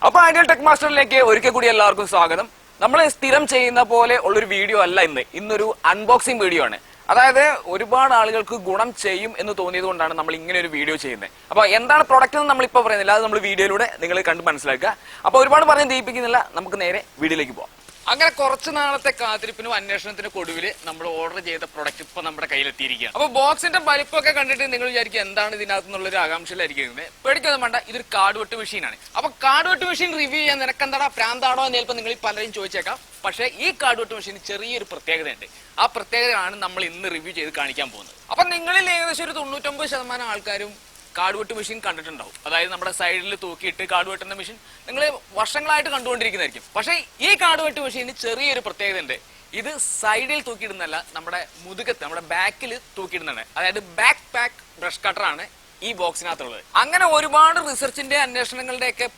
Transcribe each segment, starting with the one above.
അപ്പോൾ ideal tech മാസ്റ്ററിലേക്ക് ഒരിക്കൽ കൂടി എല്ലാവർക്കും സ്വാഗതം. നമ്മൾ സ്ഥിരം ചെയ്യുന്ന പോലെ ഉള്ളൊരു വീഡിയോ അല്ല ഇന്നൊരു അൺബോക്സിംഗ് വീഡിയോ ആണ്. അതായത് ഒരുപാട് ആളുകൾക്ക് ഗുണം ചെയ്യും എന്ന് തോന്നിയത് കൊണ്ടാണ് നമ്മൾ ഇങ്ങനെ ഒരു വീഡിയോ ചെയ്യുന്നത്. അപ്പോൾ എന്താണ് പ്രൊഡക്റ്റ് എന്ന് നമ്മളിപ്പോൾ പറയുന്നില്ല, അത് നമ്മൾ വീഡിയോയിലൂടെ നിങ്ങൾ കണ്ട് മനസ്സിലാക്കുക. അപ്പോൾ ഒരുപാട് പറഞ്ഞ് ദീപിക്കുന്നില്ല, നമുക്ക് നേരെ വീഡിയോയിലേക്ക് പോകാം. അങ്ങനെ കുറച്ച് നാളത്തെ കാത്തിരിപ്പിനും അന്വേഷണത്തിനും ഒടുവിൽ നമ്മൾ ഓർഡർ ചെയ്ത പ്രൊഡക്റ്റ് ഇപ്പൊ നമ്മുടെ കയ്യിലെത്തിയിരിക്കുകയാണ്. അപ്പോൾ ബോക്സിന്റെ വലിപ്പമൊക്കെ കണ്ടിട്ട് നിങ്ങൾ വിചാരിക്കും എന്താണ് ഇതിനകത്ത് എന്നുള്ളൊരു ആകാംക്ഷയിലായിരിക്കുന്നത്. പേടിക്കൊന്നും വേണ്ട, ഇതൊരു കാർഡ് വെട്ട് മെഷീനാണ്. അപ്പൊ കാർഡ് വെട്ട് മെഷീൻ റിവ്യൂ ചെയ്യാൻ നിനക്കെന്താടാ പ്രാന്താണോ എന്ന് ചിലപ്പോൾ നിങ്ങൾ പലരും ചോദിച്ചേക്കാം. പക്ഷേ ഈ കാർഡ് വെട്ട് മെഷീന് ചെറിയൊരു പ്രത്യേകതയുണ്ട്. ആ പ്രത്യേകതയാണ് നമ്മൾ ഇന്ന് റിവ്യൂ ചെയ്ത് കാണിക്കാൻ പോകുന്നത്. അപ്പൊ നിങ്ങളിൽ ഏകദേശം ഒരു 99% ആൾക്കാരും കാർഡ് വെട്ട് മെഷീൻ കണ്ടിട്ടുണ്ടാവും. അതായത് നമ്മുടെ സൈഡിൽ തൂക്കിയിട്ട് കാർഡ് വെട്ടുന്ന മെഷീൻ നിങ്ങൾ വർഷങ്ങളായിട്ട് കണ്ടുകൊണ്ടിരിക്കുന്നതായിരിക്കും. പക്ഷേ ഈ കാർഡ് വെട്ട് മെഷീന് ചെറിയൊരു പ്രത്യേകത ഉണ്ട്. ഇത് സൈഡിൽ തൂക്കിയിടുന്നല്ല, നമ്മുടെ മുതുകത്ത്, നമ്മുടെ ബാക്കിൽ തൂക്കിയിടുന്നതാണ്. അതായത് ബാക്ക് പാക്ക് ബ്രഷ് കട്ടറാണ് ഈ ബോക്സിനകത്തുള്ളത്. അങ്ങനെ ഒരുപാട് റിസർച്ചിന്റെ അന്വേഷണങ്ങളുടെ ഒക്കെ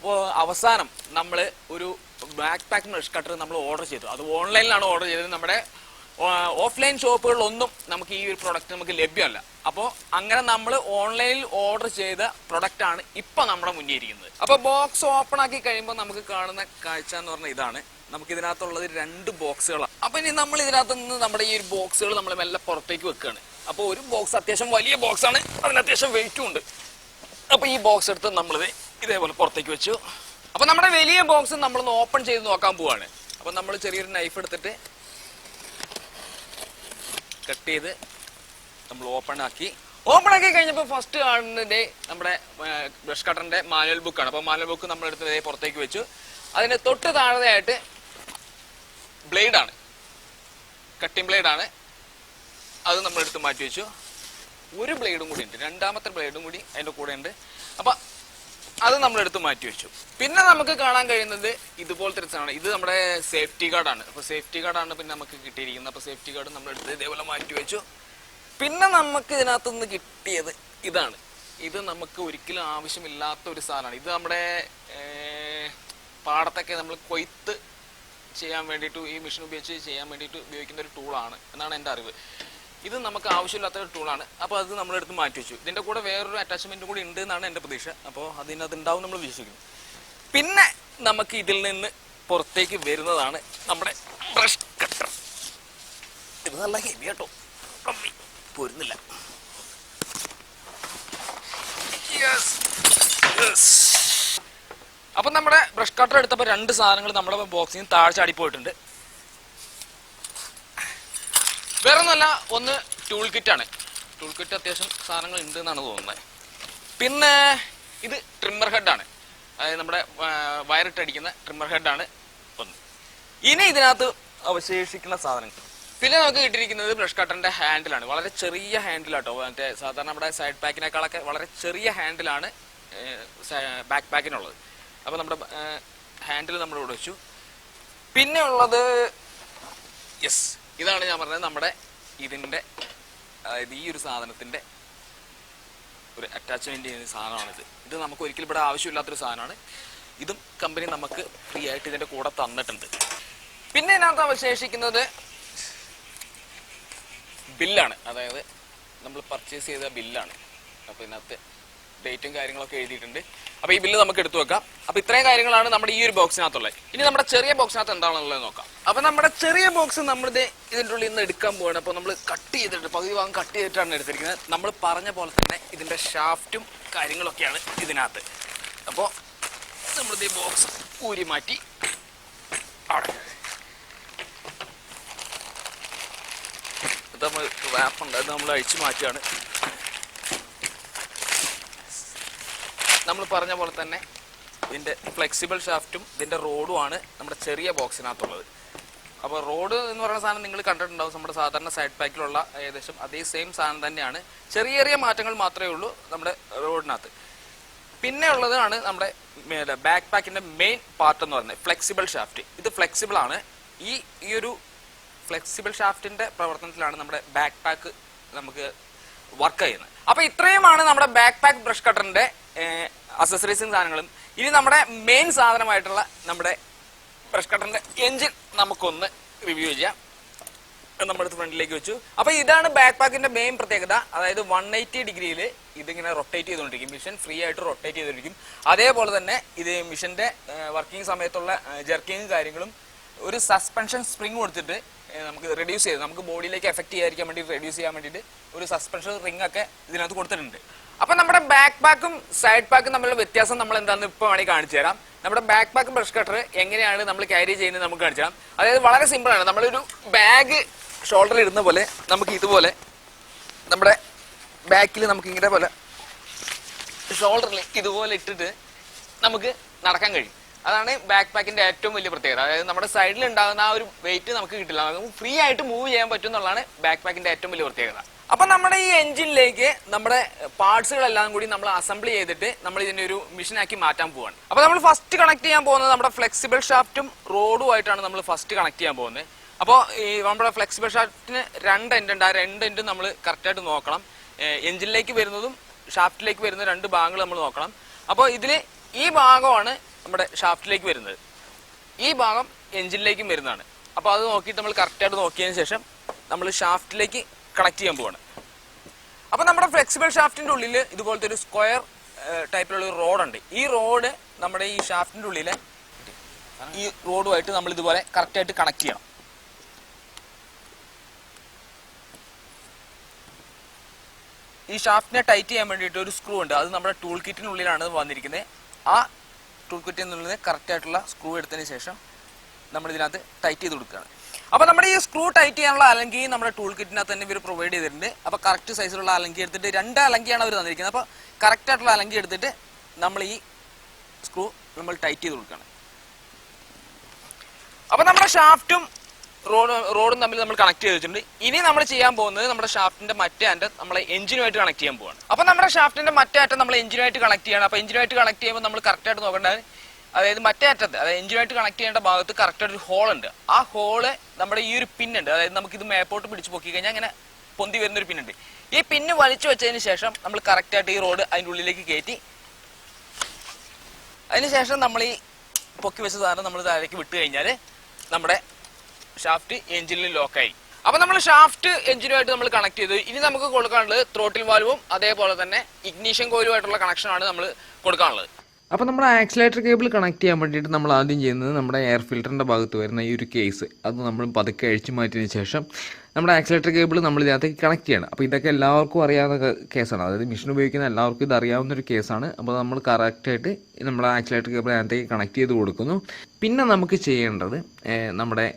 അവസാനം നമ്മൾ ഒരു ബാക്ക് പാക്ക് ബ്രഷ് കട്ടർ നമ്മൾ ഓർഡർ ചെയ്തു. അത് ഓൺലൈനിലാണ് ഓർഡർ ചെയ്തത്. നമ്മുടെ ഓഫ്ലൈൻ ഷോപ്പുകളിലൊന്നും നമുക്ക് ഈ ഒരു പ്രൊഡക്റ്റ് നമുക്ക് ലഭ്യമല്ല. അപ്പോൾ അങ്ങനെ നമ്മൾ ഓൺലൈനിൽ ഓർഡർ ചെയ്ത പ്രൊഡക്റ്റ് ആണ് ഇപ്പൊ നമ്മുടെ മുന്നിൽ ഇരിക്കുന്നത്. അപ്പൊ ബോക്സ് ഓപ്പൺ ആക്കി കഴിയുമ്പോൾ നമുക്ക് കാണുന്ന കാഴ്ച എന്ന് പറഞ്ഞാൽ ഇതാണ്. നമുക്ക് ഇതിനകത്തുള്ളത് 2 ബോക്സുകളാണ്. അപ്പൊ ഇനി നമ്മൾ ഇതിനകത്ത് നിന്ന് നമ്മുടെ ഈ ഒരു ബോക്സുകൾ നമ്മൾ മെല്ലെ പുറത്തേക്ക് വെക്കുകയാണ്. അപ്പോൾ ഒരു ബോക്സ് അത്യാവശ്യം വലിയ ബോക്സ് ആണ്, അതിന് അത്യാവശ്യം വെയിറ്റും ഉണ്ട്. അപ്പൊ ഈ ബോക്സ് എടുത്ത് നമ്മളിത് ഇതേപോലെ പുറത്തേക്ക് വെച്ചു. അപ്പൊ നമ്മുടെ വലിയ ബോക്സ് നമ്മളൊന്ന് ഓപ്പൺ ചെയ്ത് നോക്കാൻ പോവാണ്. അപ്പൊ നമ്മൾ ചെറിയൊരു നൈഫ് എടുത്തിട്ട് കട്ട് ചെയ്ത് നമ്മൾ ഓപ്പൺ ആക്കി കഴിഞ്ഞപ്പോൾ ഫസ്റ്റ് കാണുന്നത് നമ്മുടെ ബ്രഷ് കട്ടറിന്റെ മാനുവൽ ബുക്കാണ്. അപ്പോൾ മാനുവൽ ബുക്ക് നമ്മൾ എടുത്ത് പുറത്തേക്ക് വെച്ചു. അതിന് തൊട്ട് താഴെയായിട്ട് ബ്ലേഡാണ്, കട്ടിംഗ് ബ്ലേഡാണ്. അത് നമ്മൾ എടുത്ത് മാറ്റി വെച്ചു. ഒരു ബ്ലേഡും കൂടി ഉണ്ട്, രണ്ടാമത്തെ ബ്ലേഡും കൂടി അതിൻ്റെ കൂടെ ഉണ്ട്. അപ്പം അത് നമ്മളെടുത്ത് മാറ്റി വെച്ചു. പിന്നെ നമുക്ക് കാണാൻ കഴിയുന്നത് ഇതുപോലത്തെ ഒരു സാധനമാണ്. ഇത് നമ്മുടെ സേഫ്റ്റി ഗാർഡാണ്. അപ്പോൾ സേഫ്റ്റി ഗാർഡാണ് പിന്നെ നമുക്ക് കിട്ടിയിരിക്കുന്നത്. അപ്പോൾ സേഫ്റ്റി ഗാർഡ് നമ്മളെടുത്ത് ഇതേപോലെ മാറ്റി വെച്ചു. പിന്നെ നമുക്ക് ഇതിനകത്തുനിന്ന് കിട്ടിയത് ഇതാണ്. ഇത് നമുക്ക് ഒരിക്കലും ആവശ്യമില്ലാത്ത ഒരു സാധനമാണ്. ഇത് നമ്മുടെ പാടത്തൊക്കെ നമ്മൾ കൊയ്ത്ത് ചെയ്യാൻ വേണ്ടിയിട്ട് ഈ മെഷീൻ ഉപയോഗിച്ച് ചെയ്യാൻ വേണ്ടിയിട്ട് ഉപയോഗിക്കുന്ന ഒരു ടൂളാണ് എന്നാണ് എൻ്റെ അറിവ്. ഇത് നമുക്ക് ആവശ്യമില്ലാത്ത ഒരു ടൂളാണ്. അപ്പോൾ അത് നമ്മളെടുത്ത് മാറ്റി വെച്ചു. ഇതിൻ്റെ കൂടെ വേറൊരു അറ്റാച്ച്മെൻറ്റും കൂടി ഉണ്ട് എന്നാണ് എൻ്റെ പ്രതീക്ഷ. അപ്പോൾ അതിനകത്ത് ഉണ്ടാവും നമ്മൾ വിശ്വസിക്കുന്നു. പിന്നെ നമുക്ക് ഇതിൽ നിന്ന് പുറത്തേക്ക് വരുന്നതാണ് നമ്മുടെ ബ്രഷ് കട്ടർ. ഇത് നല്ല ഹെവി കേട്ടോ, പോരുന്നില്ല. അപ്പം നമ്മുടെ ബ്രഷ് കട്ടർ എടുത്തപ്പോൾ 2 സാധനങ്ങൾ നമ്മുടെ ബോക്സിൽ നിന്ന് താഴെ ചാടിപ്പോയിട്ടുണ്ട്. വേറെ ഒന്നുമല്ല, ഒന്ന് ടൂൾ കിറ്റാണ്. ടൂൾ കിറ്റ് അത്യാവശ്യം സാധനങ്ങൾ ഉണ്ട് എന്നാണ് തോന്നുന്നത്. പിന്നെ ഇത് ട്രിമ്മർ ഹെഡാണ്, അതായത് നമ്മുടെ വയറിട്ടടിക്കുന്ന ട്രിമ്മർ ഹെഡാണ് ഒന്ന്. ഇനി ഇതിനകത്ത് അവശേഷിക്കുന്ന സാധനങ്ങൾ പിന്നെ നമുക്ക് കിട്ടിയിരിക്കുന്നത് ബ്രഷ് കട്ടറിന്റെ ഹാൻഡിലാണ്. വളരെ ചെറിയ ഹാൻഡിലാട്ടോ. മറ്റേ സാധാരണ നമ്മുടെ സൈഡ് പാക്കിനേക്കാളൊക്കെ വളരെ ചെറിയ ഹാൻഡിലാണ് ബാക്ക് പാക്കിനുള്ളത്. അപ്പോൾ നമ്മുടെ ഹാൻഡിൽ നമ്മൾ ഇവിടെ വെച്ചു. പിന്നെ ഉള്ളത് ഇതാണ് ഞാൻ പറഞ്ഞത്, നമ്മുടെ ഇതിൻ്റെ അതായത് ഈ ഒരു സാധനത്തിൻ്റെ ഒരു അറ്റാച്ച്മെൻറ്റ് ചെയ്യുന്ന സാധനമാണിത്. ഇത് നമുക്ക് ഒരിക്കലും ഇവിടെ ആവശ്യമില്ലാത്തൊരു സാധനമാണ്. ഇതും കമ്പനി നമുക്ക് ഫ്രീ ആയിട്ട് ഇതിൻ്റെ കൂടെ തന്നിട്ടുണ്ട്. പിന്നെ ഇതിനകത്ത് അവശേഷിക്കുന്നത് ബില്ലാണ്, അതായത് നമ്മൾ പർച്ചേസ് ചെയ്ത ബില്ലാണ്. അപ്പോൾ ഇതിനകത്ത് ഡേറ്റും കാര്യങ്ങളൊക്കെ എഴുതിയിട്ടുണ്ട്. അപ്പോൾ ഈ ബില്ല് നമുക്ക് എടുത്തു വെക്കാം. അപ്പോൾ ഇത്രയും കാര്യങ്ങളാണ് നമ്മുടെ ഈ ഒരു ബോക്സിനകത്തുള്ളത്. ഇനി നമ്മുടെ ചെറിയ ബോക്സിനകത്ത് എന്താണുള്ളത് നോക്കാം. അപ്പോൾ നമ്മുടെ ചെറിയ ബോക്സ് നമ്മളിത് ഇതിൻ്റെ ഉള്ളിൽ നിന്ന് എടുക്കാൻ പോവാണ്. അപ്പോൾ നമ്മൾ കട്ട് ചെയ്തിട്ട് പകുതി ഭാഗം കട്ട് ചെയ്തിട്ടാണ് എടുത്തിരിക്കുന്നത്. നമ്മൾ പറഞ്ഞ പോലെ തന്നെ ഇതിൻ്റെ ഷാഫ്റ്റും കാര്യങ്ങളൊക്കെയാണ് ഇതിനകത്ത്. അപ്പോൾ നമ്മളിത് ഈ ബോക്സ് ഊരി മാറ്റി നമ്മൾ റാപ്പുണ്ട്, അത് നമ്മൾ അഴിച്ചു മാറ്റുകയാണ്. നമ്മൾ പറഞ്ഞ പോലെ തന്നെ ഇതിൻ്റെ ഫ്ലെക്സിബിൾ ഷാഫ്റ്റും ഇതിൻ്റെ റോഡുമാണ് നമ്മുടെ ചെറിയ ബോക്സിനകത്തുള്ളത്. അപ്പോൾ റോഡ് എന്ന് പറയുന്ന സാധനം നിങ്ങൾ കണ്ടിട്ടുണ്ടാവും. നമ്മുടെ സാധാരണ സൈഡ് പാക്കിലുള്ള ഏകദേശം അതേ സെയിം സാധനം തന്നെയാണ്. ചെറിയ ചെറിയ മാറ്റങ്ങൾ മാത്രമേ ഉള്ളൂ നമ്മുടെ റോഡിനകത്ത്. പിന്നെ ഉള്ളതാണ് നമ്മുടെ ബാക്ക് പാക്കിൻ്റെ മെയിൻ പാർട്ട് എന്ന് പറയുന്നത് ഫ്ലെക്സിബിൾ ഷാഫ്റ്റ്. ഇത് ഫ്ലെക്സിബിൾ ആണ്. ഈ ഒരു ഫ്ലെക്സിബിൾ ഷാഫ്റ്റിൻ്റെ പ്രവർത്തനത്തിലാണ് നമ്മുടെ ബാക്ക് പാക്ക് നമുക്ക് വർക്ക് ചെയ്യുന്നത്. അപ്പോൾ ഇത്രയുമാണ് നമ്മുടെ ബാക്ക് പാക്ക് ബ്രഷ് കട്ടറിൻ്റെ അക്സസറീസും സാധനങ്ങളും. ഇനി നമ്മുടെ മെയിൻ സാധനമായിട്ടുള്ള നമ്മുടെ ബ്രഷ് കട്ടറിന്റെ എഞ്ചിൻ നമുക്കൊന്ന് റിവ്യൂ ചെയ്യാം. നമ്മുടെ ഫ്രണ്ടിലേക്ക് വെച്ചു. അപ്പൊ ഇതാണ് ബാക്ക് പാക്കിന്റെ മെയിൻ പ്രത്യേകത. അതായത് 180 ഡിഗ്രിയിൽ ഇതിങ്ങനെ റൊട്ടേറ്റ് ചെയ്തുകൊണ്ടിരിക്കും. മിഷൻ ഫ്രീ ആയിട്ട് റൊട്ടേറ്റ് ചെയ്തുകൊണ്ടിരിക്കും. അതേപോലെ തന്നെ ഇത് മിഷന്റെ വർക്കിംഗ് സമയത്തുള്ള ജെർക്കിങ്ങും കാര്യങ്ങളും ഒരു സസ്പെൻഷൻ സ്പ്രിങ് കൊടുത്തിട്ട് നമുക്ക് റെഡ്യൂസ് ചെയ്ത് നമുക്ക് ബോഡിയിലേക്ക് എഫക്ട് ചെയ്യാതിരിക്കാൻ വേണ്ടി റെഡ്യൂസ് ചെയ്യാൻ വേണ്ടിയിട്ട് ഒരു സസ്പെൻഷൻ റിംഗ് ഒക്കെ ഇതിനകത്ത് കൊടുത്തിട്ടുണ്ട്. അപ്പൊ നമ്മുടെ ബാക്ക് പാക്കും സൈഡ് പാക്കും തമ്മിലുള്ള വ്യത്യാസം നമ്മൾ എന്താണെന്ന് ഇപ്പൊ വേണമെങ്കിൽ കാണിച്ചു തരാം. നമ്മുടെ ബാക്ക് പാക്ക് ബ്രഷ് കട്ടർ എങ്ങനെയാണ് നമ്മൾ ക്യാരി ചെയ്യുന്നത് നമുക്ക് കാണിച്ചു തരാം. അതായത് വളരെ സിമ്പിൾ ആണ്. നമ്മളൊരു ബാഗ് ഷോൾഡറിൽ ഇടുന്ന പോലെ നമുക്ക് ഇതുപോലെ നമ്മുടെ ബാക്കിൽ നമുക്ക് ഇങ്ങനെ പോലെ ഷോൾഡറിൽ ഇതുപോലെ ഇട്ടിട്ട് നമുക്ക് നടക്കാൻ കഴിയും. അതാണ് ബാക്ക് പാക്കിന്റെ ഏറ്റവും വലിയ പ്രത്യേകത. അതായത് നമ്മുടെ സൈഡിൽ ഉണ്ടാകുന്ന ആ ഒരു വെയിറ്റ് നമുക്ക് കിട്ടില്ല. നമുക്ക് ഫ്രീ ആയിട്ട് മൂവ് ചെയ്യാൻ പറ്റും എന്നുള്ളതാണ് ബാക്ക് പാക്കിന്റെ ഏറ്റവും വലിയ പ്രത്യേകത. അപ്പൊ നമ്മുടെ ഈ എഞ്ചിനിലേക്ക് നമ്മുടെ പാർട്സുകളെല്ലാം കൂടി നമ്മൾ അസംബിൾ ചെയ്തിട്ട് നമ്മൾ ഇതിന്റെ ഒരു മിഷനാക്കി മാറ്റാൻ പോവാണ്. അപ്പൊ നമ്മൾ ഫസ്റ്റ് കണക്ട് ചെയ്യാൻ പോകുന്നത് നമ്മുടെ ഫ്ലെക്സിബിൾ ഷാഫ്റ്റും റോഡുമായിട്ടാണ് നമ്മൾ ഫസ്റ്റ് കണക്ട് ചെയ്യാൻ പോകുന്നത്. അപ്പോൾ ഈ നമ്മുടെ ഫ്ലെക്സിബിൾ ഷാഫ്റ്റിന് 2 എൻഡ് ഉണ്ട്. ആ 2 എൻഡ് നമ്മൾ കറക്റ്റായിട്ട് നോക്കണം. എഞ്ചിനിലേക്ക് വരുന്നതും ഷാഫ്റ്റിലേക്ക് വരുന്ന 2 ഭാഗങ്ങൾ നമ്മൾ നോക്കണം. അപ്പോൾ ഇതിൽ ഈ ഭാഗമാണ് നമ്മുടെ ഷാഫ്റ്റിലേക്ക് വരുന്നത്, ഈ ഭാഗം എഞ്ചിനിലേക്കും വരുന്നതാണ്. അപ്പോൾ അത് നോക്കിയിട്ട് നമ്മൾ കറക്റ്റായിട്ട് നോക്കിയതിന് ശേഷം നമ്മൾ ഷാഫ്റ്റിലേക്ക് കണക്ട് ചെയ്യാൻ പോവാണ്. അപ്പൊ നമ്മുടെ ഫ്ലെക്സിബിൾ ഷാഫ്റ്റിന്റെ ഉള്ളിൽ ഇതുപോലത്തെ ഒരു സ്ക്വയർ ടൈപ്പിലുള്ള ഒരു റോഡുണ്ട്. ഈ റോഡ് നമ്മുടെ ഈ ഷാഫ്റ്റിന്റെ ഉള്ളിലെ ഈ റോഡുമായിട്ട് നമ്മൾ ഇതുപോലെ കറക്റ്റായിട്ട് കണക്ട് ചെയ്യണം. ഈ ഷാഫ്റ്റിനെ ടൈറ്റ് ചെയ്യാൻ വേണ്ടിയിട്ട് ഒരു സ്ക്രൂ ഉണ്ട്. അത് നമ്മുടെ ടൂൾ കിറ്റിനുള്ളിലാണ് വന്നിരിക്കുന്നത്. ആ ടൂൾ കിറ്റിനുള്ളിൽ കറക്റ്റായിട്ടുള്ള സ്ക്രൂ എടുത്തതിന് ശേഷം നമ്മൾ ഇതിനകത്ത് ടൈറ്റ് ചെയ്ത് കൊടുക്കുകയാണ്. അപ്പൊ നമ്മുടെ ഈ സ്ക്രൂ ടൈറ്റ് ചെയ്യാനുള്ള അലങ്കി നമ്മുടെ ടൂൾ കിറ്റിനകത്ത് തന്നെ ഇവർ പ്രൊവൈഡ് ചെയ്തിട്ടുണ്ട്. അപ്പൊ കറക്റ്റ് സൈസിലുള്ള അലങ്കി എടുത്തിട്ട് 2 അലങ്കിയാണ് അവർ തന്നിരിക്കുന്നത്. അപ്പൊ കറക്റ്റ് ആയിട്ടുള്ള അലങ്കി എടുത്തിട്ട് നമ്മൾ ഈ സ്ക്രൂ നമ്മൾ ടൈറ്റ് ചെയ്ത് കൊടുക്കുകയാണ്. അപ്പൊ നമ്മുടെ ഷാഫ്റ്റും റോഡും തമ്മിൽ നമ്മൾ കണക്ട് ചെയ്ത് വെച്ചിട്ടുണ്ട്. ഇനി നമ്മൾ ചെയ്യാൻ പോകുന്നത് നമ്മുടെ ഷാഫ്റ്റിന്റെ മറ്റേ അറ്റം നമ്മളെ എഞ്ചിനുമായിട്ട് കണക്ട് ചെയ്യാൻ പോവാണ്. അപ്പൊ നമ്മുടെ ഷാഫ്റ്റിന്റെ മറ്റേ അറ്റം നമ്മൾ എഞ്ചിനുമായിട്ട് കണക്ട് ചെയ്യണം. അപ്പൊ എഞ്ചിനുമായിട്ട് കണക്ട് ചെയ്യുമ്പോൾ നമ്മൾ കറക്റ്റ് ആയിട്ട് നോക്കേണ്ടത്, അതായത് മറ്റേ അറ്റത്ത്, അതായത് എഞ്ചിനുമായിട്ട് കണക്ട് ചെയ്യേണ്ട ഭാഗത്ത് കറക്റ്റായിട്ട് ഒരു ഹോൾ ഉണ്ട്. ആ ഹോള് നമ്മുടെ ഈ ഒരു പിന്നുണ്ട്. അതായത് നമുക്ക് ഇത് മേപ്പോട്ട് പിടിച്ച് പൊക്കി കഴിഞ്ഞാൽ അങ്ങനെ പൊന്തി വരുന്നൊരു പിന്നുണ്ട്. ഈ പിന്ന് വലിച്ചു വെച്ചതിന് ശേഷം നമ്മൾ കറക്റ്റായിട്ട് ഈ റോഡ് അതിൻ്റെ ഉള്ളിലേക്ക് കയറ്റി അതിനുശേഷം നമ്മൾ ഈ പൊക്കി വെച്ച സാധനം നമ്മൾ താഴേക്ക് വിട്ട് കഴിഞ്ഞാൽ നമ്മുടെ ഷാഫ്റ്റ് എഞ്ചിനിൽ ലോക്കായി. അപ്പൊ നമ്മൾ ഷാഫ്റ്റ് എഞ്ചിനുമായിട്ട് നമ്മൾ കണക്ട് ചെയ്തു. ഇനി നമുക്ക് കൊടുക്കാനുള്ളത് ത്രോട്ടിൽ വാൽവും അതേപോലെ തന്നെ ഇഗ്നീഷൻ കോയിലുമായിട്ടുള്ള കണക്ഷനാണ് നമ്മൾ കൊടുക്കാനുള്ളത്. അപ്പോൾ നമ്മുടെ ആക്സിലേറ്റർ കേബിൾ കണക്ട് ചെയ്യാൻ വേണ്ടിയിട്ട് നമ്മൾ ആദ്യം ചെയ്യുന്നത് നമ്മുടെ എയർ ഫിൽറ്ററിൻ്റെ ഭാഗത്ത് വരുന്ന ഈ ഒരു കേസ് അത് നമ്മൾ പതുക്കെ അഴിച്ചു മാറ്റിയതിന് ശേഷം നമ്മുടെ ആക്സിലേറ്റർ കേബിൾ നമ്മൾ ഇതിനകത്തേക്ക് കണക്ട് ചെയ്യണം. അപ്പോൾ ഇതൊക്കെ എല്ലാവർക്കും അറിയാവുന്ന കേസാണ്. അതായത് മെഷീൻ ഉപയോഗിക്കുന്ന എല്ലാവർക്കും ഇത് അറിയാവുന്നൊരു കേസാണ്. അപ്പോൾ നമ്മൾ കറക്റ്റായിട്ട് നമ്മുടെ ആക്സിലേറ്റർ കേബിൾ അതിനകത്തേക്ക് കണക്ട് ചെയ്ത് കൊടുക്കുന്നു. പിന്നെ നമുക്ക് ചെയ്യേണ്ടത് നമ്മുടെ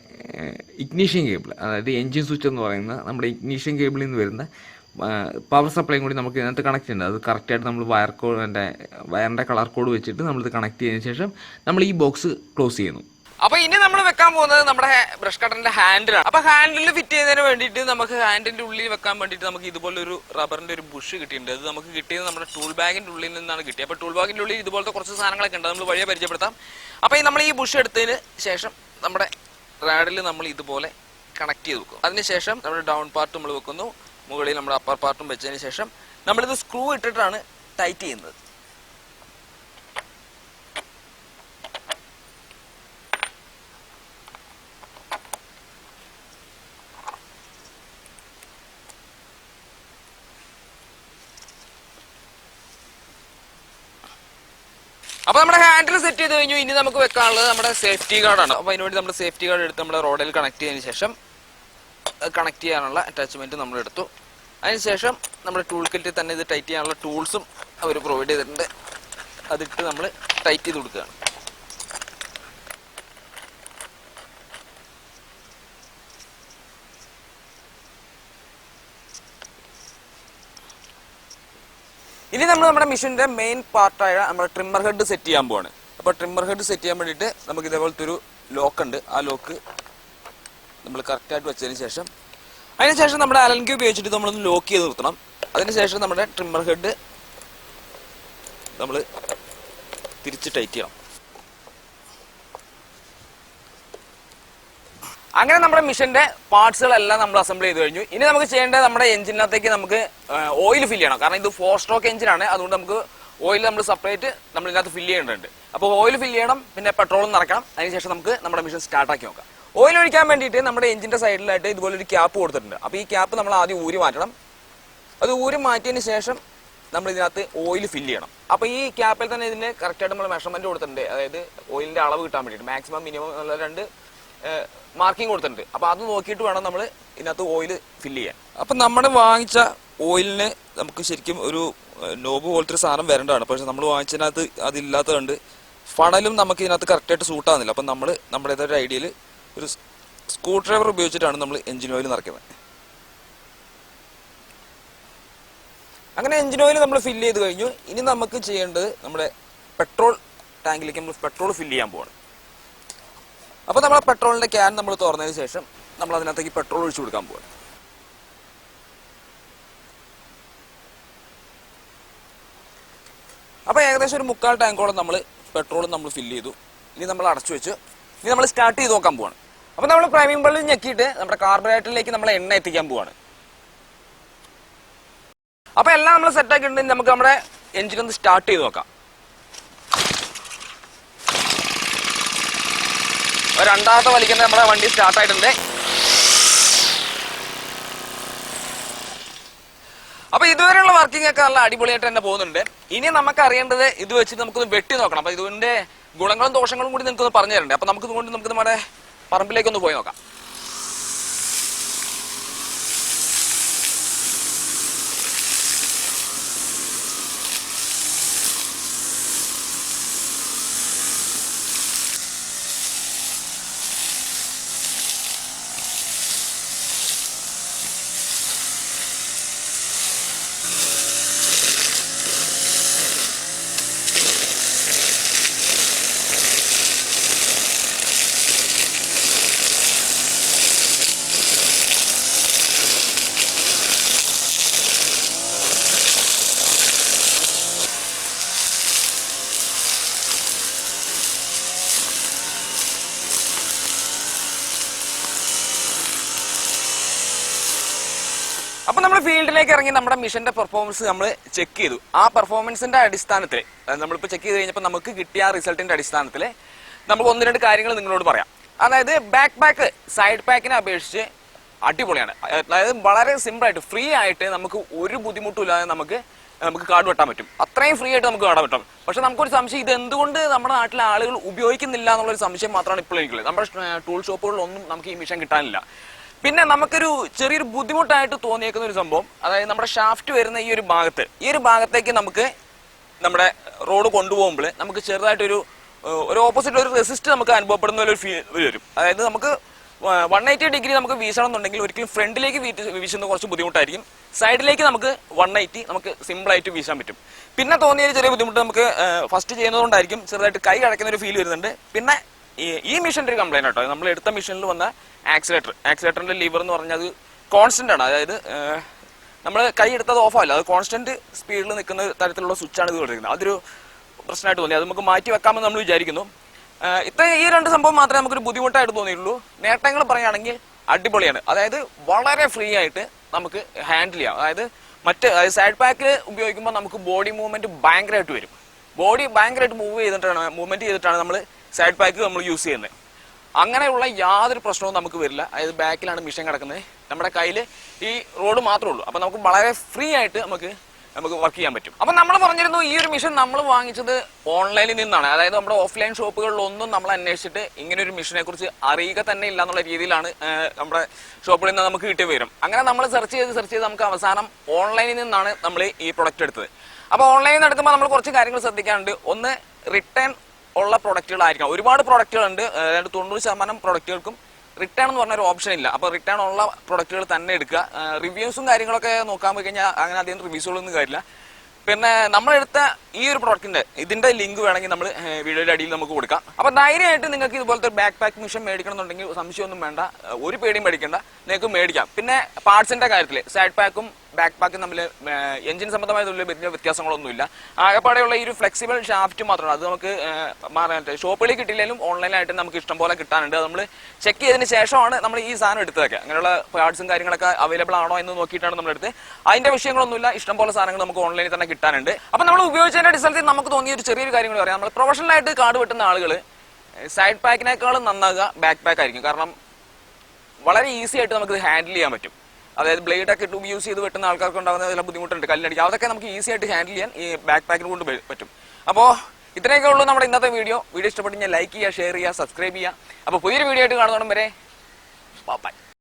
ഇഗ്നീഷൻ കേബിൾ, അതായത് എൻജിൻ സ്വിച്ച് എന്ന് പറയുന്ന നമ്മുടെ ഇഗ്നീഷൻ കേബിളിൽ നിന്ന് വരുന്ന പവർ സപ്ലൈയും കൂടി നമുക്ക് ഇതിനകത്ത് കണക്ട് ചെയ്യേണ്ടത്. അത് കറക്റ്റായിട്ട് നമ്മൾ വയറിൻ്റെ കളർ കോഡ് വെച്ചിട്ട് നമ്മളിത് കണക്ട് ചെയ്തതിന് ശേഷം നമ്മൾ ഈ ബോക്സ് ക്ലോസ് ചെയ്യുന്നു. അപ്പൊ ഇനി നമ്മൾ വെക്കാൻ പോകുന്നത് നമ്മുടെ ബ്രഷ് കട്ടറിന്റെ ഹാൻഡിലാണ്. അപ്പൊ ഹാൻഡിൽ ഫിറ്റ് ചെയ്യുന്നതിന് വേണ്ടിയിട്ട് നമുക്ക് ഹാൻഡിന്റെ ഉള്ളിൽ വെക്കാൻ വേണ്ടിയിട്ട് നമുക്ക് ഇതുപോലെ ഒരു റബ്ബറിന്റെ ഒരു ബുഷ് കിട്ടിയിട്ടുണ്ട്. അത് നമുക്ക് കിട്ടിയത് നമ്മുടെ ടൂൾ ബാഗിന്റെ ഉള്ളിൽ നിന്നാണ് കിട്ടിയത്. അപ്പൊ ടൂൾ ബാഗിന്റെ ഉള്ളിൽ ഇതുപോലത്തെ കുറച്ച് സാധനങ്ങളൊക്കെ ഉണ്ട്, നമ്മൾ വഴിയെ പരിചയപ്പെടുത്താം. അപ്പൊ നമ്മൾ ഈ ബുഷ് എടുത്തതിന് ശേഷം നമ്മുടെ റാഡിൽ നമ്മൾ ഇതുപോലെ കണക്ട് ചെയ്ത് വെക്കും. അതിനുശേഷം നമ്മുടെ ഡൗൺ പാർട്ട് നമ്മൾ വെക്കുന്നു, മുകളിൽ നമ്മുടെ അപ്പർ പാർട്ടും വെച്ചതിന് ശേഷം നമ്മളിത് സ്ക്രൂ ഇട്ടിട്ടാണ് ടൈറ്റ് ചെയ്യുന്നത്. അപ്പൊ നമ്മുടെ ഹാൻഡിൽ സെറ്റ് ചെയ്ത് കഴിഞ്ഞു. ഇനി നമുക്ക് വെക്കാനുള്ളത് നമ്മുടെ സേഫ്റ്റി ഗാർഡാണ്. അപ്പൊ അതിനുവേണ്ടി നമ്മുടെ സേഫ്റ്റി ഗാർഡ് എടുത്ത് നമ്മുടെ റോഡിൽ കണക്ട് ചെയ്തതിന് ശേഷം കണക്ട് ചെയ്യാനുള്ള അറ്റാച്ച്മെന്റ് നമ്മൾ എടുത്തു. അതിനുശേഷം നമ്മുടെ ടൂൾ കിറ്റിൽ തന്നെ ഇത് ടൈറ്റ് ചെയ്യാനുള്ള ടൂൾസും അവർ പ്രൊവൈഡ് ചെയ്തിട്ടുണ്ട്. അതിട്ട് നമ്മൾ ടൈറ്റ് ചെയ്ത് കൊടുക്കുകയാണ്. ഇനി നമ്മൾ നമ്മുടെ മെഷീന്റെ മെയിൻ പാർട്ടായ നമ്മുടെ ട്രിമ്മർ ഹെഡ് സെറ്റ് ചെയ്യാൻ പോവാണ്. അപ്പോൾ ട്രിമ്മർ ഹെഡ് സെറ്റ് ചെയ്യാൻ വേണ്ടിയിട്ട് നമുക്ക് ഇതേപോലത്തെ ഒരു ലോക്ക് ഉണ്ട്. ആ ലോക്ക് നമ്മൾ കറക്റ്റായിട്ട് വെച്ചതിന് ശേഷം അതിനുശേഷം നമ്മുടെ അലങ്കി ഉപയോഗിച്ചിട്ട് നമ്മളൊന്ന് ലോക്ക് ചെയ്ത് നിർത്തണം. അതിനുശേഷം നമ്മുടെ ട്രിമ്മർ ഹെഡ് നമ്മൾ തിരിച്ച് ടൈറ്റ് ചെയ്യണം. അങ്ങനെ നമ്മുടെ മിഷന്റെ പാർട്സുകളെല്ലാം നമ്മൾ അസംബിൾ ചെയ്ത് കഴിഞ്ഞു. ഇനി നമുക്ക് ചെയ്യേണ്ടത് നമ്മുടെ എഞ്ചിനകത്തേക്ക് നമുക്ക് ഓയിൽ ഫില്ല് ചെയ്യണം. കാരണം ഇത് 4 സ്ട്രോക്ക് എഞ്ചിനാണ്. അതുകൊണ്ട് നമുക്ക് ഓയിൽ നമ്മൾ സെപ്പറേറ്റ് നമ്മൾ ഇതിനകത്ത് ഫില്ല് ചെയ്യേണ്ടതുണ്ട്. അപ്പോൾ ഓയിൽ ഫില്ല് ചെയ്യണം, പിന്നെ പെട്രോളും നിറയ്ക്കണം. അതിനുശേഷം നമുക്ക് നമ്മുടെ മിഷൻ സ്റ്റാർട്ടാക്കി നോക്കാം. ഓയിൽ ഒഴിക്കാൻ വേണ്ടിയിട്ട് നമ്മുടെ എഞ്ചിന്റെ സൈഡിലായിട്ട് ഇതുപോലെ ഒരു ക്യാപ്പ് കൊടുത്തിട്ടുണ്ട്. അപ്പോൾ ഈ ക്യാപ്പ് നമ്മൾ ആദ്യം ഊരി മാറ്റണം. അത് ഊരി മാറ്റിയതിന് ശേഷം നമ്മൾ ഇതിനകത്ത് ഓയിൽ ഫില്ല് ചെയ്യണം. അപ്പോൾ ഈ ക്യാപ്പിൽ തന്നെ ഇതിന് കറക്റ്റായിട്ട് നമ്മൾ മെഷർമെന്റ് കൊടുത്തിട്ടുണ്ട്. അതായത് ഓയിലിന്റെ അളവ് കിട്ടാൻ വേണ്ടിയിട്ട് മാക്സിമം മിനിമം എന്നുള്ള 2 മാർക്കിംഗ് കൊടുത്തിട്ടുണ്ട്. അപ്പോൾ അത് നോക്കിയിട്ട് വേണം നമ്മൾ ഇതിനകത്ത് ഓയിൽ ഫില്ല് ചെയ്യാൻ. അപ്പം നമ്മൾ വാങ്ങിച്ച ഓയിലിന് നമുക്ക് ശരിക്കും ഒരു നോബ് പോലത്തെ ഒരു സാധനം വരേണ്ടതാണ്. പക്ഷെ നമ്മൾ വാങ്ങിച്ചതിനകത്ത് അതില്ലാത്തതുകൊണ്ട് ഫണലും നമുക്ക് ഇതിനകത്ത് കറക്റ്റായിട്ട് സൂട്ടാകുന്നില്ല. അപ്പം നമ്മൾ നമ്മുടേതായ ഒരു ഐഡിയയിൽ ഒരു സ്ക്രൂ ഡ്രൈവർ ഉപയോഗിച്ചിട്ടാണ് നമ്മൾ എഞ്ചിൻ ഓയിൽ നിറയ്ക്കുന്നത്. അങ്ങനെ എഞ്ചിൻ ഓയിൽ നമ്മൾ ഫില്ല് ചെയ്ത് കഴിഞ്ഞു. ഇനി നമുക്ക് ചെയ്യേണ്ടത് നമ്മുടെ പെട്രോൾ ടാങ്കിലേക്ക് നമ്മൾ പെട്രോൾ ഫില്ല് ചെയ്യാൻ പോവാണ്. അപ്പോൾ നമ്മൾ പെട്രോളിന്റെ ക്യാൻ നമ്മൾ തുറന്നതിന് ശേഷം നമ്മൾ അതിനകത്തേക്ക് പെട്രോൾ ഒഴിച്ചു കൊടുക്കാൻ പോവാണ്. അപ്പോൾ ഏകദേശം ഒരു 3/4 ടാങ്കോളം നമ്മൾ പെട്രോൾ നമ്മൾ ഫില്ല് ചെയ്തു. ഇനി നമ്മൾ അടച്ചു വെച്ച് ഇനി നമ്മൾ സ്റ്റാർട്ട് ചെയ്ത് നോക്കാൻ പോവാണ്. അപ്പോൾ നമ്മൾ പ്രൈമിംഗ് ബൾബിൽ ഞെക്കിയിട്ട് നമ്മുടെ കാർബറേറ്ററിലേക്ക് നമ്മൾ എണ്ണ എത്തിക്കാൻ പോവാണ്. അപ്പോൾ എല്ലാം നമ്മൾ സെറ്റ് ആക്കിയിട്ടുണ്ടെങ്കിൽ നമുക്ക് നമ്മുടെ എഞ്ചിൻ ഒന്ന് സ്റ്റാർട്ട് ചെയ്ത് നോക്കാം. രണ്ടാമത്തെ വലിക്കുന്ന നമ്മുടെ വണ്ടി സ്റ്റാർട്ട് ആയിട്ടുണ്ട്. അപ്പൊ ഇതുവരെയുള്ള വർക്കിംഗ് ഒക്കെ നല്ല അടിപൊളിയായിട്ട് തന്നെ പോകുന്നുണ്ട്. ഇനി നമുക്ക് അറിയേണ്ടത് ഇത് വെച്ചിട്ട് നമുക്കൊന്ന് വെട്ടി നോക്കണം. അപ്പൊ ഇതിന്റെ ഗുണങ്ങളും ദോഷങ്ങളും കൂടി നിങ്ങൾക്കൊന്ന് പറഞ്ഞു തരണ്ടേ. അപ്പൊ നമുക്ക് ഇതുകൊണ്ട് നമുക്ക് നമ്മുടെ പറമ്പിലേക്കൊന്ന് പോയി നോക്കാം. അപ്പൊ നമ്മൾ ഫീൽഡിലേക്ക് ഇറങ്ങി നമ്മുടെ മിഷന്റെ പെർഫോമൻസ് നമ്മൾ ചെക്ക് ചെയ്തു. ആ പെർഫോമൻസിന്റെ അടിസ്ഥാനത്തിൽ നമ്മളിപ്പോൾ ചെക്ക് ചെയ്ത് കഴിഞ്ഞപ്പോൾ നമുക്ക് കിട്ടിയ ആ റിസൾട്ടിന്റെ അടിസ്ഥാനത്തിൽ നമുക്ക് 1-2 കാര്യങ്ങൾ നിങ്ങളോട് പറയാം. അതായത് ബാക്ക് പാക്ക് സൈഡ് പാക്കിനെ അപേക്ഷിച്ച് അടിപൊളിയാണ്. അതായത് വളരെ സിമ്പിൾ ആയിട്ട് ഫ്രീ ആയിട്ട് നമുക്ക് ഒരു ബുദ്ധിമുട്ടും ഇല്ലാതെ നമുക്ക് കാർഡ് വെട്ടാൻ പറ്റും. അത്രയും ഫ്രീ ആയിട്ട് നമുക്ക് കാർഡ് വെട്ടാം. പക്ഷെ നമുക്കൊരു സംശയം, ഇത് എന്തുകൊണ്ട് നമ്മുടെ നാട്ടിലെ ആളുകൾ ഉപയോഗിക്കുന്നില്ല എന്നുള്ളൊരു സംശയം മാത്രമാണ് ഇപ്പോൾ എനിക്കുള്ളത്. നമ്മുടെ ടൂൾ ഷോപ്പുകളിലൊന്നും നമുക്ക് ഈ മിഷൻ കിട്ടാനില്ല. പിന്നെ നമുക്കൊരു ചെറിയൊരു ബുദ്ധിമുട്ടായിട്ട് തോന്നിയേക്കുന്ന ഒരു സംഭവം, അതായത് നമ്മുടെ ഷാഫ്റ്റ് വരുന്ന ഈ ഒരു ഭാഗത്തേക്ക് നമുക്ക് നമ്മുടെ റോഡ് കൊണ്ടുപോകുമ്പോൾ നമുക്ക് ചെറുതായിട്ടൊരു ഓപ്പോസിറ്റ് ഒരു റെസിസ്റ്റ് നമുക്ക് അനുഭവപ്പെടുന്ന ഒരു ഫീൽ വരും. അതായത് നമുക്ക് 180 ഡിഗ്രി നമുക്ക് വീശണം എന്നുണ്ടെങ്കിൽ ഒരിക്കലും ഫ്രണ്ടിലേക്ക് വീശുന്നത് കുറച്ച് ബുദ്ധിമുട്ടായിരിക്കും. സൈഡിലേക്ക് നമുക്ക് 180 നമുക്ക് സിമ്പിളായിട്ട് വീശാൻ പറ്റും. പിന്നെ തോന്നിയ ചെറിയ ബുദ്ധിമുട്ട് നമുക്ക് ഫസ്റ്റ് ചെയ്യുന്നതുകൊണ്ടായിരിക്കും ചെറുതായിട്ട് കൈ അടയ്ക്കുന്ന ഒരു ഫീൽ വരുന്നുണ്ട്. പിന്നെ ഈ മിഷന്റെ ഒരു കംപ്ലൈന്റ് കേട്ടോ, നമ്മൾ എടുത്ത മിഷനിൽ വന്ന ആക്സിലേറ്ററിന്റെ ലിവർ എന്ന് പറഞ്ഞാൽ അത് കോൺസ്റ്റന്റ് ആണ്. അതായത് നമ്മൾ കൈ എടുത്തത് ഓഫ് ആവില്ല, അത് കോൺസ്റ്റന്റ് സ്പീഡിൽ നിൽക്കുന്ന തരത്തിലുള്ള സ്വിച്ചാണ് ഇത് കൊടുത്തിരിക്കുന്നത്. അതൊരു പ്രശ്നമായിട്ട് തോന്നി. അത് നമുക്ക് മാറ്റി വെക്കാമെന്ന് നമ്മൾ വിചാരിക്കുന്നു. ഈ 2 സംഭവം മാത്രമേ നമുക്കൊരു ബുദ്ധിമുട്ടായിട്ട് തോന്നിയിട്ടുള്ളൂ. നേട്ടങ്ങൾ പറയുകയാണെങ്കിൽ അടിപൊളിയാണ്. അതായത് വളരെ ഫ്രീ ആയിട്ട് നമുക്ക് ഹാൻഡിൽ ചെയ്യാം. അതായത് സൈഡ് പാക്കിൽ ഉപയോഗിക്കുമ്പോൾ നമുക്ക് ബോഡി മൂവ്മെന്റ് ഭയങ്കരമായിട്ട് വരും. ബോഡി ഭയങ്കരമായിട്ട് മൂവ്മെന്റ് ചെയ്തിട്ടാണ് നമ്മൾ സൈഡ് പാക്ക് നമ്മൾ യൂസ് ചെയ്യുന്നത്. അങ്ങനെയുള്ള യാതൊരു പ്രശ്നവും നമുക്ക് വരില്ല. അതായത് ബാക്കിലാണ് മിഷൻ കിടക്കുന്നത്, നമ്മുടെ കയ്യിൽ ഈ റോഡ് മാത്രമേ ഉള്ളൂ. അപ്പൊ നമുക്ക് വളരെ ഫ്രീ ആയിട്ട് നമുക്ക് വർക്ക് ചെയ്യാൻ പറ്റും. അപ്പൊ നമ്മൾ പറഞ്ഞിരുന്നു ഈ ഒരു മിഷൻ നമ്മൾ വാങ്ങിച്ചത് ഓൺലൈനിൽ നിന്നാണ്. അതായത് നമ്മുടെ ഓഫ്ലൈൻ ഷോപ്പുകളിലൊന്നും നമ്മൾ അന്വേഷിച്ചിട്ട് ഇങ്ങനെ ഒരു മിഷനെ കുറിച്ച് അറിയുക തന്നെ ഇല്ല എന്നുള്ള രീതിയിലാണ് നമ്മുടെ ഷോപ്പിൽ നിന്ന് നമുക്ക് കിട്ടിയ വിവരം. അങ്ങനെ നമ്മൾ സെർച്ച് ചെയ്ത് നമുക്ക് അവസാനം ഓൺലൈനിൽ നിന്നാണ് നമ്മൾ ഈ പ്രൊഡക്റ്റ് എടുത്തത്. അപ്പൊ ഓൺലൈനിൽ നിന്ന് എടുക്കുമ്പോൾ നമ്മൾ കുറച്ച് കാര്യങ്ങൾ ശ്രദ്ധിക്കാനുണ്ട്. ഒന്ന്, റിട്ടേൺ ഉള്ള പ്രൊഡക്റ്റുകളായിരിക്കണം. ഒരുപാട് പ്രൊഡക്റ്റുകളുണ്ട്, അതായത് 90% പ്രൊഡക്റ്റുകൾക്കും റിട്ടേൺ എന്ന് പറഞ്ഞൊരു ഓപ്ഷൻ ഇല്ല. അപ്പോൾ റിട്ടേൺ ഉള്ള പ്രൊഡക്റ്റുകൾ തന്നെ എടുക്കുക. റിവ്യൂസും കാര്യങ്ങളൊക്കെ നോക്കാൻ പോയി കഴിഞ്ഞാൽ അങ്ങനെ അധികം റിവ്യൂസുകളൊന്നും കാര്യമില്ല. പിന്നെ നമ്മളെടുത്ത ഈ ഒരു പ്രൊഡക്റ്റിന്റെ ഇതിന്റെ ലിങ്ക് വേണമെങ്കിൽ നമ്മൾ വീഡിയോയുടെ അടിയിൽ നമുക്ക് കൊടുക്കാം. അപ്പൊ ധൈര്യമായിട്ട് നിങ്ങൾക്ക് ഇതുപോലത്തെ ബാക്ക് പാക്ക് മിഷൻ മേടിക്കണം എന്നുണ്ടെങ്കിൽ സംശയമൊന്നും വേണ്ട, ഒരു പേടിയും മേടിക്കേണ്ട, നിങ്ങൾക്ക് മേടിക്കാം. പിന്നെ പാർട്സിന്റെ കാര്യത്തിൽ സൈഡ് പാക്കും ബാക്ക് പാക്കും തമ്മിൽ എഞ്ചിൻ സംബന്ധമായ വലിയ വ്യത്യാസങ്ങളൊന്നുമില്ല. ആകെപ്പാടെയുള്ള ഈ ഒരു ഫ്ലെക്സിബിൾ ഷാഫ്റ്റ് മാത്രമാണ്. അത് നമുക്ക് ഷോപ്പുകളിൽ കിട്ടിയില്ലെങ്കിലും ഓൺലൈനായിട്ട് നമുക്ക് ഇഷ്ടം പോലെ കിട്ടാനുണ്ട്. അത് നമ്മൾ ചെക്ക് ചെയ്തതിന് ശേഷമാണ് നമ്മൾ ഈ സാധനം എടുത്തതൊക്കെ. അങ്ങനെയുള്ള പാർട്സും കാര്യങ്ങളൊക്കെ അവൈലബിൾ ആണോ എന്ന് നോക്കിയിട്ടാണ് നമ്മൾ എടുത്ത്. അതിന്റെ വിഷയങ്ങളൊന്നുമില്ല, ഇഷ്ടം പോലെ സാധനങ്ങൾ നമുക്ക് ഓൺലൈനിൽ തന്നെ കിട്ടാനുണ്ട്. അപ്പൊ നമ്മൾ ഉപയോഗിച്ചതിന്റെ അടിസ്ഥാനത്തിൽ നമുക്ക് തോന്നിയ ഒരു ചെറിയൊരു കാര്യങ്ങൾ പറയാം. നമ്മൾ പ്രൊഫഷണലായിട്ട് കാർഡ് വെട്ടുന്ന ആളുകൾ സൈഡ് പാക്കിനേക്കാളും നന്നാകുക ബാക്ക് പാക്ക് ആയിരിക്കും. കാരണം വളരെ ഈസി ആയിട്ട് നമുക്ക് ഹാൻഡിൽ ചെയ്യാൻ പറ്റും. അതായത് ബ്ലേഡൊക്കെ യൂസ് ചെയ്ത് വെട്ടുന്ന ആൾക്കാർക്ക് ഉണ്ടാകുന്ന ചില ബുദ്ധിമുട്ടുണ്ട്, കല്ലടിക്കുക, അതൊക്കെ നമുക്ക് ഈസി ആയിട്ട് ഹാൻഡിൽ ചെയ്യാൻ ഈ ബാക്ക് പാക്കിന് കൊണ്ട് പറ്റും. അപ്പോൾ ഇത്രയൊക്കെ ഉള്ളൂ നമ്മുടെ ഇന്നത്തെ വീഡിയോ. വീഡിയോ ഇഷ്ടപ്പെട്ട് ഞാൻ ലൈക്ക് ചെയ്യുക, ഷെയർ ചെയ്യുക, സബ്സ്ക്രൈബ് ചെയ്യുക. അപ്പോൾ പുതിയൊരു വീഡിയോ ആയിട്ട് കാണുന്നതും വരെ ബൈ.